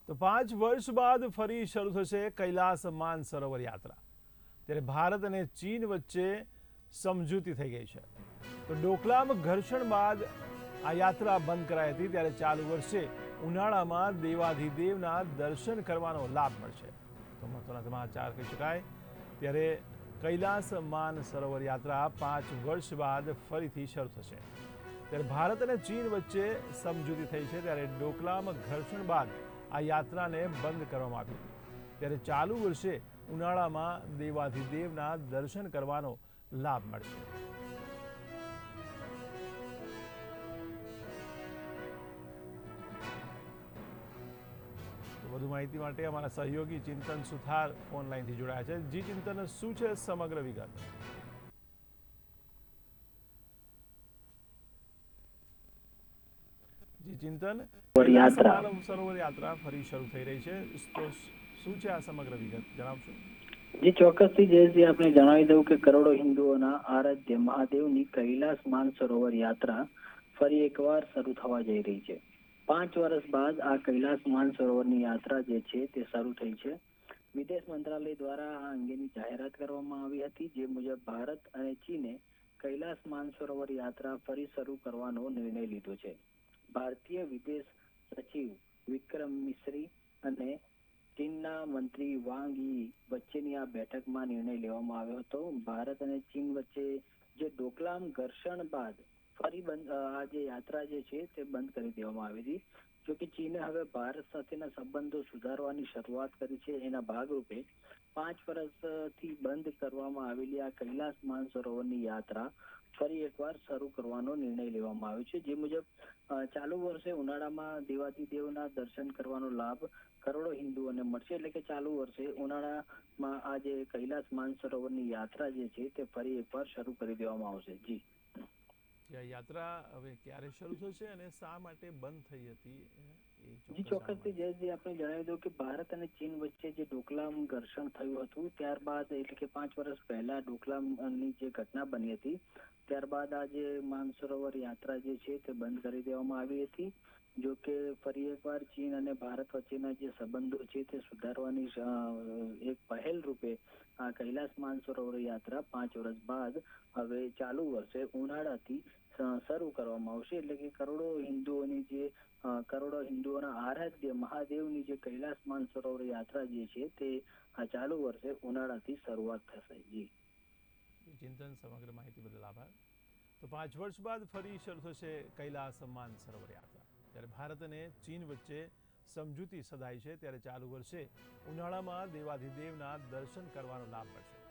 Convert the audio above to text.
તો 5 વર્ષ બાદ ફરી શરૂ થશે કૈલાસ માનસરોવર યાત્રા. ત્યારે ભારત અને ચીન વચ્ચે સમજૂતી થઈ ગઈ છે. તો ડોકલામ ઘર્ષણ બાદ આ યાત્રા બંધ કરાઈ હતી, ત્યારે ચાલુ વર્ષે ઉનાળામાં દેવાધિદેવના દર્શન કરવાનો લાભ મળશે. તો મહત્વના સમાચાર કહી શકાય. ત્યારે કૈલાસ માનસરોવર યાત્રા 5 વર્ષ બાદ ફરીથી શરૂ થશે. ત્યારે ભારત અને ચીન વચ્ચે સમજૂતી થઈ છે. ત્યારે ડોકલામ ઘર્ષણ બાદ આ યાત્રાને બંધ કરવામાં આવી હતી. ત્યારે ચાલુ વર્ષે ઉનાળામાં દેવાધિદેવના દર્શન કરવાનો લાભ મળશે. વધુ માહિતી માટે અમારા સહયોગી ચિંતન સુથાર ફોન લાઈનથી જોડાયા છે. જી ચિંતન, શું છે સમગ્ર વિગત? જી ચિંતન, કૈલાસ માનસરોવર યાત્રા ફરી શરૂ થઈ રહી છે, તો શું છે આ સમગ્ર વિગત જણાવશો? જી ચોક્કસથી જયેશજી, આપણે જણાવી દઉં કે કરોડો હિન્દુઓના આરાધ્ય મહાદેવની કૈલાસ માનસરોવર યાત્રા ફરી એકવાર શરૂ થવા જઈ રહી છે. 5 વર્ષ બાદ આ કૈલાસ માનસરોવરની યાત્રા જે છે તે શરૂ થઈ છે. વિદેશ મંત્રાલય દ્વારા આ અંગેની જાહેરાત કરવામાં આવી હતી, જે મુજબ ભારત અને ચીને કૈલાસ માનસરોવર યાત્રા ફરી શરૂ કરવાનો નિર્ણય લીધો છે. ભારતીય વિદેશ સચિવ વિક્રમ મિશ્રી અને ચીનના મંત્રી વાંગ યી વચ્ચેની આ બેઠકમાં નિર્ણય લેવામાં આવ્યો હતો. ભારત અને ચીન વચ્ચે જે ડોકલામ ઘર્ષણ બાદ ફરી આ જે યાત્રા જે છે તે બંધ કરી દેવામાં આવી હતી. જોકે ચીને હવે ભારત સાથેના સંબંધો સુધારવાની શરૂઆત કરી છે. એના ભાગરૂપે 5 વર્ષથી બંધ કરવામાં આવેલી આ કૈલાસ માનસરોવરની યાત્રા ફરી એકવાર શરૂ કરવાનો નિર્ણય લેવામાં આવ્યો છે. જે મુજબ ચાલુ વર્ષે ઉનાળામાં દેવાધિદેવના દર્શન કરવાનો લાભ કરોડો હિન્દુઓને મળશે. એટલે કે ચાલુ વર્ષે ઉનાળામાં આ જે કૈલાસ માનસરોવરની યાત્રા જે છે તે ફરી એકવાર શરૂ કરી દેવામાં આવશે. જી યાત્રા હવે ક્યારે શરૂ થશે અને શા માટે બંધ થઈ હતી? જી ચોક્કસથી જયેશજી, આપણે જણાવી દઉં કે ભારત અને ચીન વચ્ચે જે ડોકલામ ઘર્ષણ થયું હતું ત્યારબાદ, એટલે કે 5 વર્ષ પહેલા ડોકલામની જે ઘટના બની હતી, ત્યારબાદ આ જે માનસરોવર યાત્રા જે છે તે બંધ કરી દેવામાં આવી હતી. જો કે ફરી એકવાર ચીન અને ભારત વચ્ચેના જે સંબંધો છે તે સુધારવાની એક પહેલ રૂપે આ કૈલાસ માનસરોવર યાત્રા 5 વર્ષ બાદ હવે ચાલુ વર્ષે ઉનાળાથી શરૂ કરવામાં આવશે. એટલે કે કરોડો હિન્દુઓના આરાધ્ય મહાદેવની જે કૈલાસ માનસરોવર યાત્રા જે છે તે આ ચાલુ વર્ષે ઉનાળાથી શરૂઆત થશે. જી ચિંતન, સમગ્ર માહિતી બદલ આભાર. તો 5 વર્ષ બાદ ફરી શરૂ થશે કૈલાસ માનસરોવર યાત્રા. ત્યારે ભારત અને ચીન વચ્ચે સમજૂતી સધાઈ છે. ત્યારે ચાલુ વર્ષે ઉનાળામાં દેવાધિદેવના દર્શન કરવાનો લાભ મળશે.